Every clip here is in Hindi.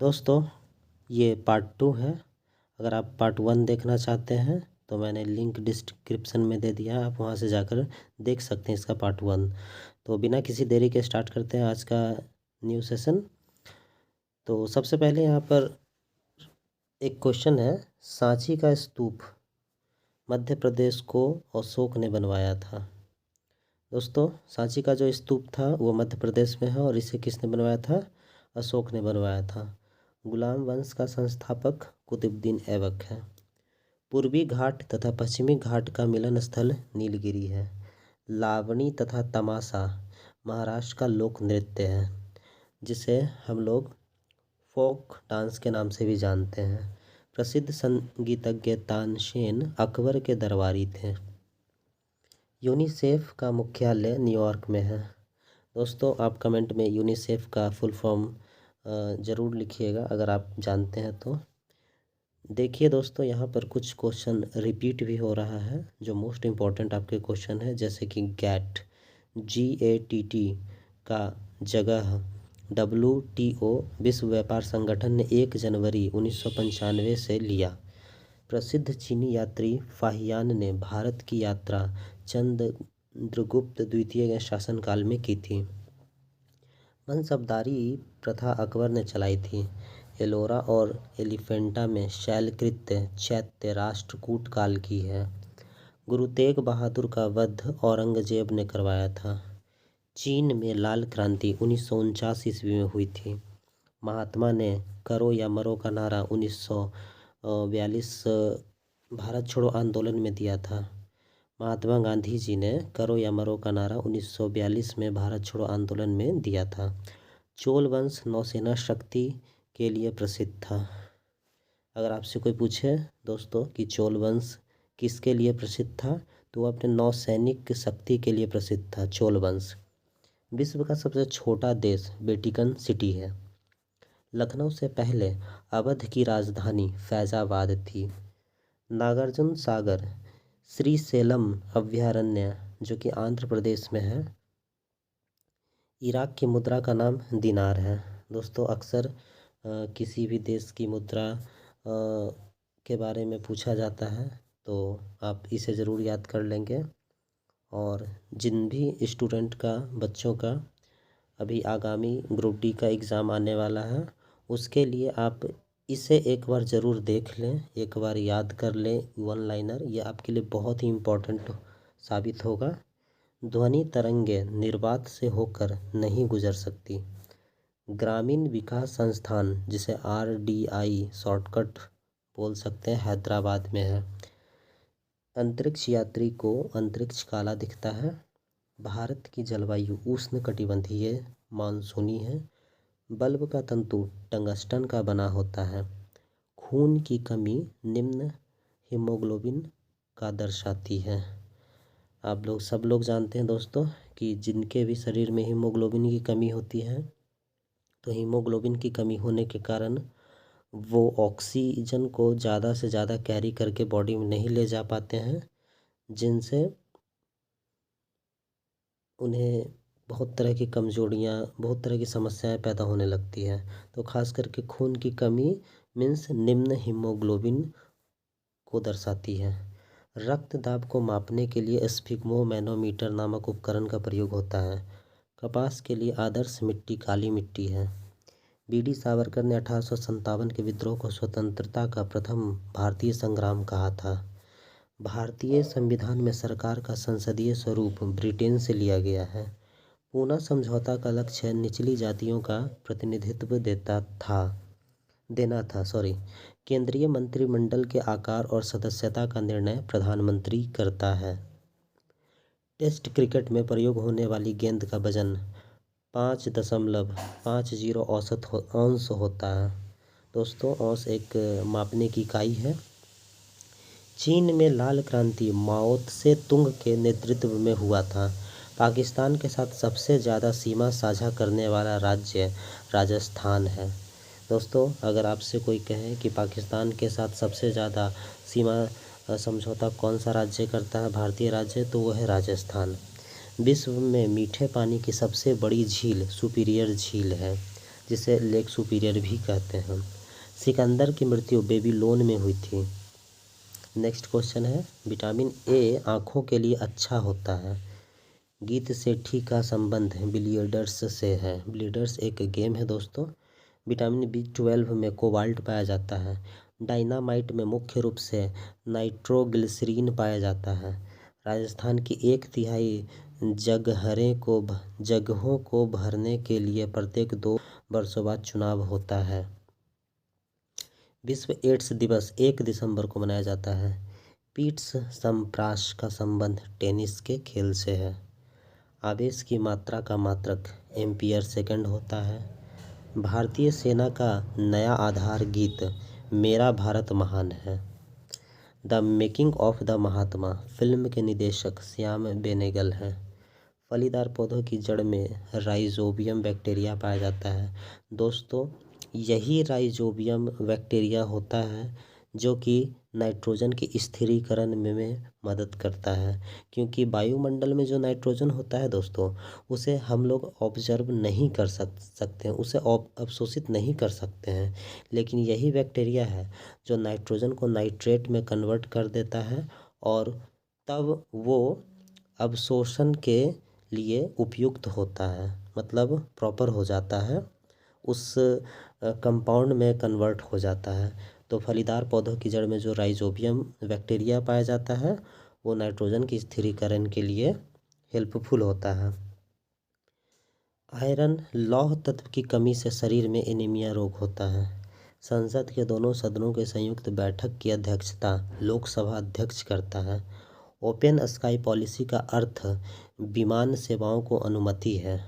दोस्तों ये पार्ट 2 है। अगर आप पार्ट 1 देखना चाहते हैं तो मैंने लिंक डिस्क्रिप्शन में दे दिया, आप वहां से जाकर देख सकते हैं इसका पार्ट 1। तो बिना किसी देरी के स्टार्ट करते हैं आज का न्यू सेशन। तो सबसे पहले यहाँ पर एक क्वेश्चन है, सांची का स्तूप मध्य प्रदेश को अशोक ने बनवाया था। दोस्तों सांची का जो स्तूप था वो मध्य प्रदेश में है और इसे किसने बनवाया था? अशोक ने बनवाया था। गुलाम वंश का संस्थापक कुतुबुद्दीन ऐबक है। पूर्वी घाट तथा पश्चिमी घाट का मिलन स्थल नीलगिरी है। लावणी तथा तमाशा महाराष्ट्र का लोक नृत्य है, जिसे हम लोग फोक डांस के नाम से भी जानते हैं। प्रसिद्ध संगीतज्ञ तानसेन अकबर के दरबारी थे। यूनिसेफ का मुख्यालय न्यूयॉर्क में है। दोस्तों आप कमेंट में यूनिसेफ का फुल फॉर्म ज़रूर लिखिएगा अगर आप जानते हैं तो। देखिए दोस्तों यहाँ पर कुछ क्वेश्चन रिपीट भी हो रहा है जो मोस्ट इम्पॉर्टेंट आपके क्वेश्चन है, जैसे कि GATT का जगह WTO विश्व व्यापार संगठन ने 1 जनवरी 1995 से लिया। प्रसिद्ध चीनी यात्री फाहियान ने भारत की यात्रा चंद्रगुप्त द्वितीय के शासनकाल में की थी। मनसबदारी प्रथा अकबर ने चलाई थी। एलोरा और एलिफेंटा में शैलकृत्य चैत्य राष्ट्रकूट काल की है। गुरु तेग बहादुर का वध औरंगजेब ने करवाया था। चीन में लाल क्रांति 1949 ईस्वी में हुई थी। महात्मा ने करो या मरो का नारा 1942 भारत छोड़ो आंदोलन में दिया था। महात्मा गांधी जी ने करो या मरो का नारा 1942 में भारत छोड़ो आंदोलन में दिया था। चोल वंश नौसेना शक्ति के लिए प्रसिद्ध था। अगर आपसे कोई पूछे दोस्तों कि चोल वंश किसके लिए प्रसिद्ध था, तो वो अपने नौसैनिक शक्ति के लिए प्रसिद्ध था चोल वंश। विश्व का सबसे छोटा देश वेटिकन सिटी है। लखनऊ से पहले अवध की राजधानी फैजाबाद थी। नागार्जुन सागर श्रीशैलम अभयारण्य जो कि आंध्र प्रदेश में है। इराक की मुद्रा का नाम दिनार है। दोस्तों अक्सर किसी भी देश की मुद्रा के बारे में पूछा जाता है, तो आप इसे ज़रूर याद कर लेंगे। और जिन भी स्टूडेंट का बच्चों का अभी आगामी ग्रुप डी का एग्ज़ाम आने वाला है, उसके लिए आप इसे एक बार ज़रूर देख लें, एक बार याद कर लें। 1 लाइनर ये आपके लिए बहुत ही इम्पोर्टेंट साबित होगा। ध्वनि तरंगे निर्वात से होकर नहीं गुजर सकती। ग्रामीण विकास संस्थान जिसे RDI शॉर्टकट बोल सकते हैं, हैदराबाद में है। अंतरिक्ष यात्री को अंतरिक्ष काला दिखता है। भारत की जलवायु उष्णकटिबंधीय मानसूनी है। बल्ब का तंतु टंगस्टन का बना होता है। खून की कमी निम्न हीमोग्लोबिन का दर्शाती है। आप लोग सब लोग जानते हैं दोस्तों कि जिनके भी शरीर में हीमोग्लोबिन की कमी होती है, तो हीमोग्लोबिन की कमी होने के कारण वो ऑक्सीजन को ज़्यादा से ज़्यादा कैरी करके बॉडी में नहीं ले जा पाते हैं, जिनसे उन्हें बहुत तरह की कमजोरियाँ, बहुत तरह की समस्याएं पैदा होने लगती है। तो खास करके खून की कमी मीन्स निम्न हीमोग्लोबिन को दर्शाती है। रक्त दाब को मापने के लिए स्फिग्मोमैनोमीटर नामक उपकरण का प्रयोग होता है। कपास के लिए आदर्श मिट्टी काली मिट्टी है। BD सावरकर ने 1857 के विद्रोह को स्वतंत्रता का प्रथम भारतीय संग्राम कहा था। भारतीय संविधान में सरकार का संसदीय स्वरूप ब्रिटेन से लिया गया है। पूना समझौता का लक्ष्य निचली जातियों का प्रतिनिधित्व देना था। केंद्रीय मंत्रिमंडल के आकार और सदस्यता का निर्णय प्रधानमंत्री करता है। टेस्ट क्रिकेट में प्रयोग होने वाली गेंद का वजन 5.50 औंस होता है। दोस्तों औंस एक मापने की इकाई है। चीन में लाल क्रांति माओ त्से तुंग के नेतृत्व में हुआ था। पाकिस्तान के साथ सबसे ज़्यादा सीमा साझा करने वाला राज्य राजस्थान है। दोस्तों अगर आपसे कोई कहे कि पाकिस्तान के साथ सबसे ज़्यादा सीमा समझौता कौन सा राज्य करता है, भारतीय राज्य, तो वो है राजस्थान। विश्व में मीठे पानी की सबसे बड़ी झील सुपीरियर झील है। जिसे लेक सुपीरियर भी कहते हैं। सिकंदर की मृत्यु बेबीलोन में हुई थी। नेक्स्ट क्वेश्चन है, विटामिन ए आँखों के लिए अच्छा होता है। गीत सेठी का संबंध बिलियर्ड्स से है। बिलियर्ड्स एक गेम है दोस्तों। विटामिन B12 में कोबाल्ट पाया जाता है। डायनामाइट में मुख्य रूप से नाइट्रोग्लिसरीन पाया जाता है। राजस्थान की 1/3 जगहों को भरने के लिए प्रत्येक 2 वर्षों बाद चुनाव होता है। विश्व एड्स दिवस 1 दिसंबर को मनाया जाता है। पीट्स सम्प्राश का संबंध टेनिस के खेल से है। आवेश की मात्रा का मात्रक एम्पियर सेकंड होता है। भारतीय सेना का नया आधार गीत मेरा भारत महान है। The making of the Mahatma film के निदेशक श्याम बेनेगल हैं। फलीदार पौधों की जड़ में राइजोबियम बैक्टीरिया पाया जाता है। दोस्तों, यही राइजोबियम बैक्टीरिया होता है जो कि नाइट्रोजन के स्थिरीकरण में मदद करता है, क्योंकि वायुमंडल में जो नाइट्रोजन होता है दोस्तों, उसे हम लोग ऑब्जर्व नहीं कर सकते हैं, उसे अवशोषित नहीं कर सकते हैं। लेकिन यही बैक्टीरिया है जो नाइट्रोजन को नाइट्रेट में कन्वर्ट कर देता है और तब वो अवशोषण के लिए उपयुक्त होता है, मतलब प्रॉपर हो जाता है, उस कंपाउंड में कन्वर्ट हो जाता है। तो फलीदार पौधों की जड़ में जो राइजोबियम बैक्टीरिया पाया जाता है वो नाइट्रोजन की स्थिरीकरण के लिए हेल्पफुल होता है। आयरन लौह तत्व की कमी से शरीर में एनीमिया रोग होता है। संसद के दोनों सदनों के संयुक्त बैठक की अध्यक्षता लोकसभा अध्यक्ष करता है। ओपन स्काई पॉलिसी का अर्थ विमान सेवाओं को अनुमति है।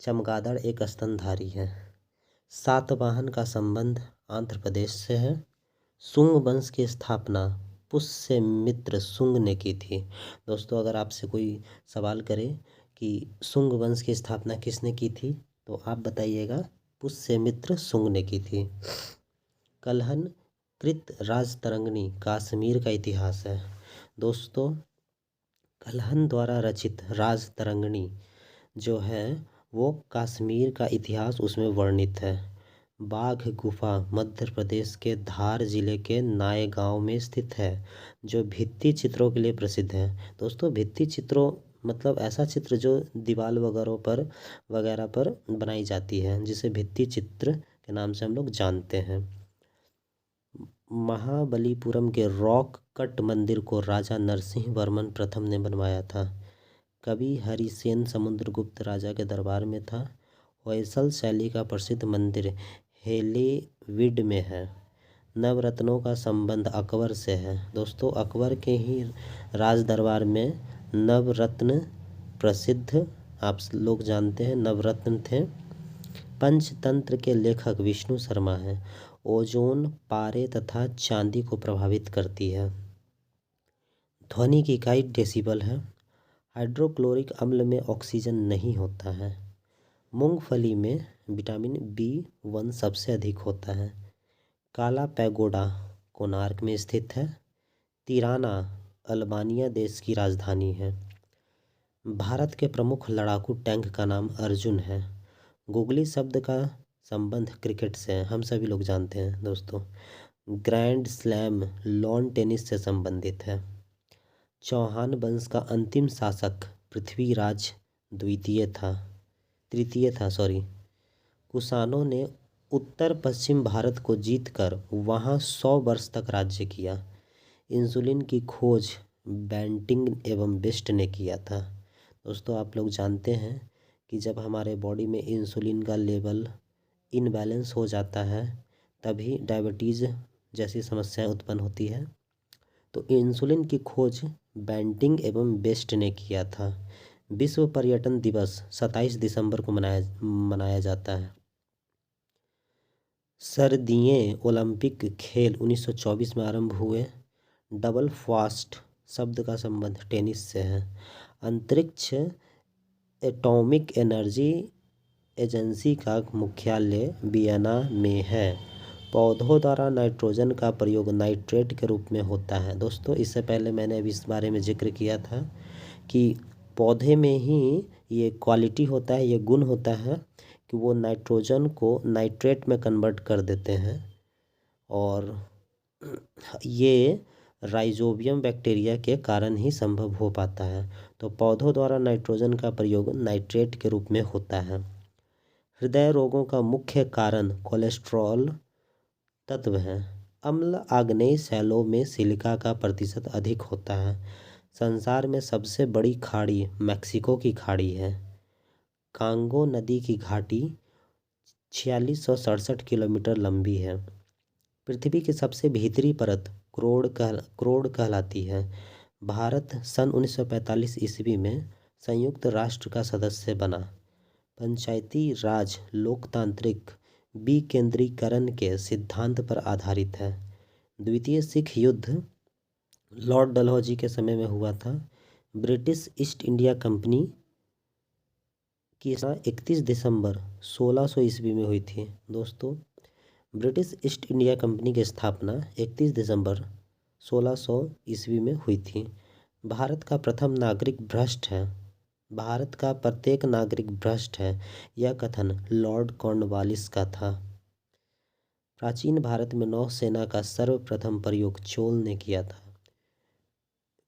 चमगादड़ एक स्तनधारी है। सातवाहन का संबंध आंध्र प्रदेश से है। शुंग वंश की स्थापना पुष्यमित्र शुंग ने की थी। दोस्तों, अगर आपसे कोई सवाल करे कि शुंग वंश की स्थापना किसने की थी तो आप बताइएगा पुष्यमित्र शुंग ने की थी। कल्हन कृत राजतरंगिणी कश्मीर का इतिहास है। दोस्तों, कल्हन द्वारा रचित राजतरंगिणी जो है वो कश्मीर का इतिहास उसमें वर्णित है। बाघ गुफा मध्य प्रदेश के धार जिले के नायगांव में स्थित है, जो भित्ति चित्रों के लिए प्रसिद्ध है। दोस्तों, भित्ति चित्रों मतलब ऐसा चित्र जो दीवार वगैरह पर बनाई जाती है, जिसे भित्ति चित्र के नाम से हम लोग जानते हैं। महाबलीपुरम के रॉक कट मंदिर को राजा नरसिंह वर्मन प्रथम ने बनवाया था। कवि हरिसेन समुद्रगुप्त राजा के दरबार में था। होयसल शैली का प्रसिद्ध मंदिर हेलीवीड में है। नवरत्नों का संबंध अकबर से है। दोस्तों, अकबर के ही राज दरबार में नवरत्न प्रसिद्ध आप लोग जानते हैं नवरत्न थे। पंचतंत्र के लेखक विष्णु शर्मा हैं। ओजोन पारे तथा चांदी को प्रभावित करती है। ध्वनि की इकाई डेसिबल है। हाइड्रोक्लोरिक अम्ल में ऑक्सीजन नहीं होता है। मूंगफली में विटामिन B1 सबसे अधिक होता है। काला पैगोडा कोणार्क में स्थित है। तिराना अल्बानिया देश की राजधानी है। भारत के प्रमुख लड़ाकू टैंक का नाम अर्जुन है। गुगली शब्द का संबंध क्रिकेट से है, हम सभी लोग जानते हैं दोस्तों। ग्रैंड स्लैम लॉन टेनिस से संबंधित है। चौहान वंश का अंतिम शासक पृथ्वीराज तृतीय था। कुषाणों ने उत्तर पश्चिम भारत को जीतकर वहां 100 वर्ष तक राज्य किया। इंसुलिन की खोज बेंटिंग एवं बेस्ट ने किया था। दोस्तों, आप लोग जानते हैं कि जब हमारे बॉडी में इंसुलिन का लेवल इनबैलेंस हो जाता है तभी डायबिटीज़ जैसी समस्याएं उत्पन्न होती है। तो इंसुलिन की खोज बेंटिंग एवं बेस्ट ने किया था। विश्व पर्यटन दिवस 27 दिसंबर को मनाया जाता है। सर्दियों ओलंपिक खेल 1924 में आरंभ हुए। डबल फास्ट शब्द का संबंध टेनिस से है। अंतरिक्ष एटॉमिक एनर्जी एजेंसी का मुख्यालय वियना में है। पौधों द्वारा नाइट्रोजन का प्रयोग नाइट्रेट के रूप में होता है। दोस्तों, इससे पहले मैंने अभी इस बारे में जिक्र किया था कि पौधे में ही ये क्वालिटी होता है, ये गुण होता है कि वो नाइट्रोजन को नाइट्रेट में कन्वर्ट कर देते हैं और ये राइजोबियम बैक्टीरिया के कारण ही संभव हो पाता है। तो पौधों द्वारा नाइट्रोजन का प्रयोग नाइट्रेट के रूप में होता है। हृदय रोगों का मुख्य कारण कोलेस्ट्रॉल तत्व है। अम्ल आग्नेय शैलों में सिलिका का प्रतिशत अधिक होता है। संसार में सबसे बड़ी खाड़ी मैक्सिको की खाड़ी है। कांगो नदी की घाटी 4667 किलोमीटर लंबी है। पृथ्वी की सबसे भीतरी परत क्रोड़ कहलाती है। भारत सन 1945 ईस्वी में संयुक्त राष्ट्र का सदस्य बना। पंचायती राज लोकतांत्रिक विकेंद्रीकरण के सिद्धांत पर आधारित है। द्वितीय सिख युद्ध लॉर्ड डलहौजी के समय में हुआ था। ब्रिटिश ईस्ट इंडिया कंपनी की 31 दिसंबर 1600 ईस्वी में हुई थी। दोस्तों, ब्रिटिश ईस्ट इंडिया कंपनी की स्थापना 31 दिसंबर 1600 ईस्वी में हुई थी। भारत का प्रथम नागरिक भ्रष्ट है। भारत का प्रत्येक नागरिक भ्रष्ट है, यह कथन लॉर्ड कॉर्नवालिस का था। प्राचीन भारत में नौसेना का सर्वप्रथम प्रयोग चोल ने किया था।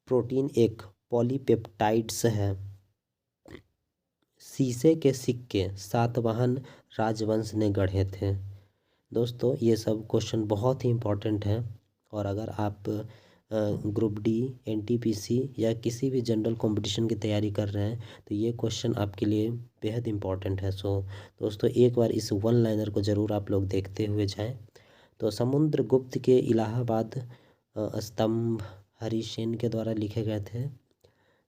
प्रोटीन एक पॉलीपेप्टाइड्स है। शीशे के सिक्के सातवाहन राजवंश ने गढ़े थे। दोस्तों, ये सब क्वेश्चन बहुत ही इम्पोर्टेंट हैं और अगर आप ग्रुप डी, एनटीपीसी या किसी भी जनरल कंपटीशन की तैयारी कर रहे हैं तो ये क्वेश्चन आपके लिए बेहद इम्पोर्टेंट है। सो दोस्तों, एक बार इस वन लाइनर को ज़रूर आप लोग देखते हुए जाएं। तो समुद्रगुप्त के इलाहाबाद स्तंभ हरिसेन के द्वारा लिखे गए थे।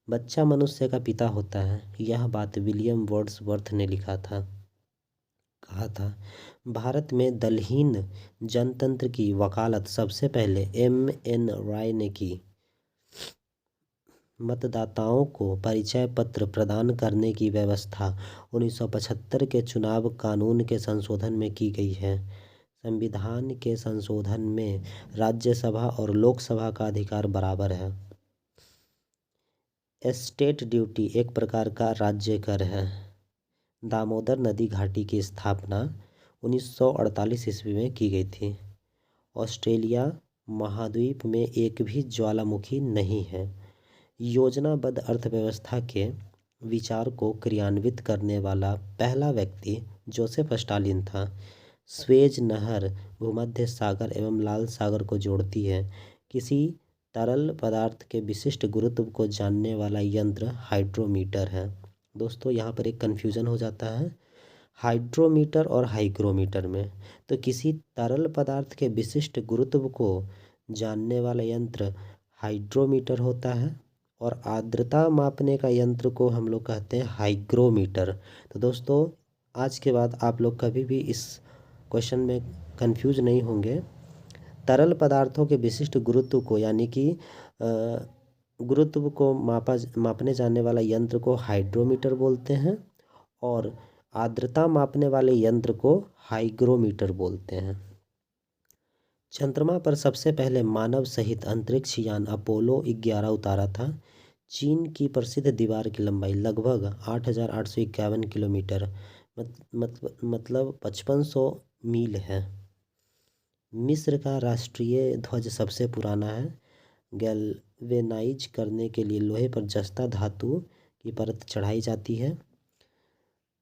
बच्चा मनुष्य का पिता होता है, यह बात विलियम वर्ड्सवर्थ ने कहा था। भारत में दलहीन जनतंत्र की वकालत सबसे पहले M.N. राय ने की। मतदाताओं को परिचय पत्र प्रदान करने की व्यवस्था 1975 के चुनाव कानून के संशोधन में की गई है। संविधान के संशोधन में राज्यसभा और लोकसभा का अधिकार बराबर है। एस्टेट ड्यूटी एक प्रकार का राज्य कर है। दामोदर नदी घाटी की स्थापना 1948 ईस्वी में की गई थी। ऑस्ट्रेलिया महाद्वीप में एक भी ज्वालामुखी नहीं है। योजनाबद्ध अर्थव्यवस्था के विचार को क्रियान्वित करने वाला पहला व्यक्ति जोसेफ स्टालिन था। स्वेज नहर भूमध्य सागर एवं लाल सागर को जोड़ती है। किसी तरल पदार्थ के विशिष्ट गुरुत्व को जानने वाला यंत्र हाइड्रोमीटर है। दोस्तों, यहाँ पर एक कन्फ्यूज़न हो जाता है हाइड्रोमीटर और हाइग्रोमीटर में। तो किसी तरल पदार्थ के विशिष्ट गुरुत्व को जानने वाला यंत्र हाइड्रोमीटर होता है और आर्द्रता मापने का यंत्र को हम लोग कहते हैं हाइग्रोमीटर। तो दोस्तों, आज के बाद आप लोग कभी भी इस क्वेश्चन में कंफ्यूज नहीं होंगे। तरल पदार्थों के विशिष्ट गुरुत्व को यानी कि गुरुत्व को मापने जाने वाला यंत्र को हाइड्रोमीटर बोलते हैं और आर्द्रता मापने वाले यंत्र को हाइग्रोमीटर बोलते हैं। चंद्रमा पर सबसे पहले मानव सहित अंतरिक्ष यान अपोलो 11 उतारा था। चीन की प्रसिद्ध दीवार की लंबाई लगभग 8,851 किलोमीटर मतलब 5500 मील है। मिस्र का राष्ट्रीय ध्वज सबसे पुराना है। गैल्वेनाइज करने के लिए लोहे पर जस्ता धातु की परत चढ़ाई जाती है।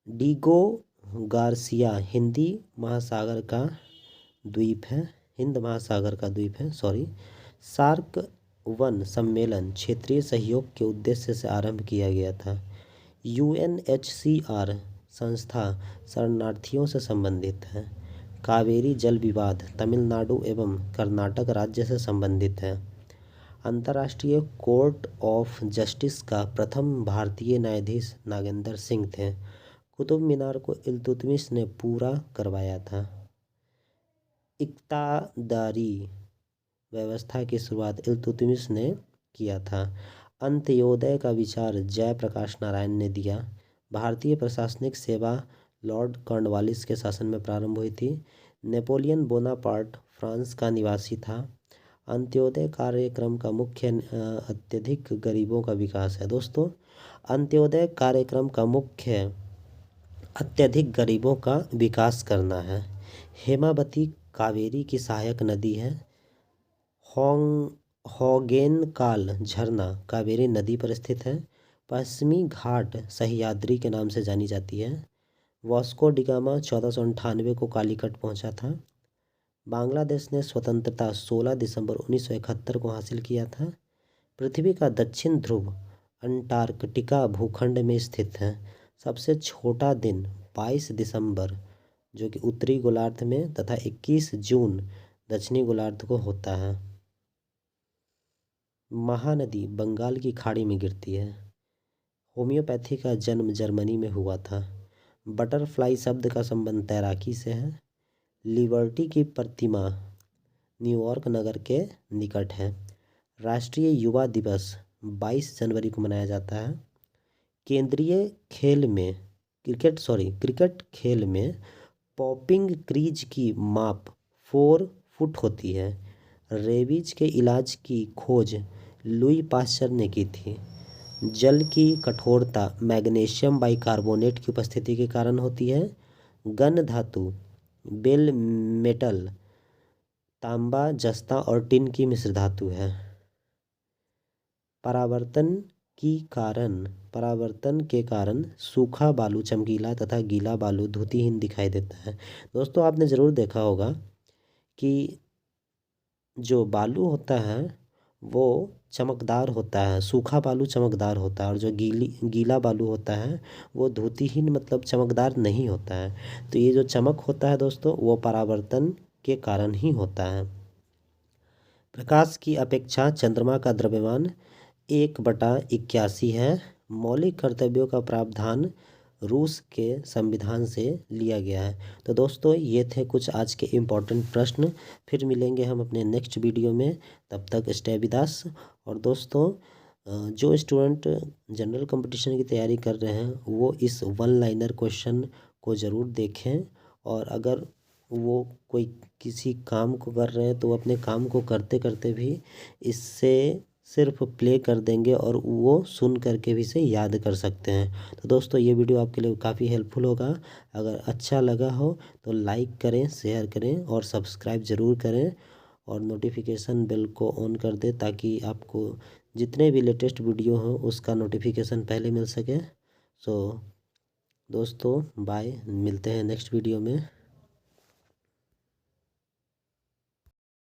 डीगो गार्सिया हिंद महासागर का द्वीप है। सार्क वन सम्मेलन क्षेत्रीय सहयोग के उद्देश्य से आरंभ किया गया था। UNHCR संस्था शरणार्थियों से संबंधित है। कावेरी जल विवाद तमिलनाडु एवं कर्नाटक राज्य से संबंधित है। अंतर्राष्ट्रीय कोर्ट ऑफ जस्टिस का प्रथम भारतीय न्यायाधीश नागेंद्र सिंह थे। कुतुब मीनार को इल्तुतमिश ने पूरा करवाया था। इक़्तिदारी व्यवस्था की शुरुआत इल्तुतमिश ने किया था। अंत्योदय का विचार जयप्रकाश नारायण ने दिया। भारतीय प्रशासनिक सेवा लॉर्ड कॉर्नवालिस के शासन में प्रारंभ हुई थी। नेपोलियन बोनापार्ट फ्रांस का निवासी था। अंत्योदय कार्यक्रम का मुख्य अत्यधिक गरीबों का विकास है। दोस्तों, अंत्योदय कार्यक्रम का मुख्य अत्यधिक गरीबों का विकास करना है। हेमावती कावेरी की सहायक नदी है। होगेनकाल झरना कावेरी नदी पर स्थित है। पश्चिमी घाट सह्याद्री के नाम से जानी जाती है। वास्को डिगामा 1498 को कालीकट पहुंचा था। बांग्लादेश ने स्वतंत्रता 16 दिसंबर 1971 को हासिल किया था। पृथ्वी का दक्षिण ध्रुव अंटार्कटिका भूखंड में स्थित है। सबसे छोटा दिन 22 दिसंबर जो कि उत्तरी गोलार्ध में तथा 21 जून दक्षिणी गोलार्ध को होता है। महानदी बंगाल की खाड़ी में गिरती है। होम्योपैथी का जन्म जर्मनी में हुआ था। बटरफ्लाई शब्द का संबंध तैराकी से है। लिबर्टी की प्रतिमा न्यूयॉर्क नगर के निकट है। राष्ट्रीय युवा दिवस 22 जनवरी को मनाया जाता है। केंद्रीय खेल में क्रिकेट खेल में पॉपिंग क्रीज की माप 4 फुट होती है। रेबीज के इलाज की खोज लुई पाश्चर ने की थी। जल की कठोरता मैग्नीशियम बाइकार्बोनेट की उपस्थिति के कारण होती है। गन धातु बेल मेटल तांबा जस्ता और टिन की मिश्र धातु है। परावर्तन के कारण सूखा बालू चमकीला तथा गीला बालू धुतिहीन दिखाई देता है। दोस्तों आपने ज़रूर देखा होगा कि जो बालू होता है वो चमकदार होता है। सूखा बालू चमकदार होता है और जो गीला बालू होता है वो धुतिहीन मतलब चमकदार नहीं होता है। तो ये जो चमक होता है दोस्तों वो परावर्तन के कारण ही होता है। प्रकाश की अपेक्षा चंद्रमा का द्रव्यमान 1/81 है। मौलिक कर्तव्यों का प्रावधान रूस के संविधान से लिया गया है। तो दोस्तों ये थे कुछ आज के इम्पोर्टेंट प्रश्न। फिर मिलेंगे हम अपने नेक्स्ट वीडियो में। तब तक स्टे विद अस। और दोस्तों जो स्टूडेंट जनरल कंपटीशन की तैयारी कर रहे हैं वो इस वन लाइनर क्वेश्चन को ज़रूर देखें। और अगर वो कोई किसी काम को कर रहे हैं तो अपने काम को करते करते भी इससे सिर्फ प्ले कर देंगे और वो सुन करके भी इसे याद कर सकते हैं। तो दोस्तों ये वीडियो आपके लिए काफ़ी हेल्पफुल होगा। अगर अच्छा लगा हो तो लाइक करें, शेयर करें और सब्सक्राइब ज़रूर करें और नोटिफिकेशन बेल को ऑन कर दें ताकि आपको जितने भी लेटेस्ट वीडियो हो उसका नोटिफिकेशन पहले मिल सके। सो दोस्तों बाय, मिलते हैं नेक्स्ट वीडियो में।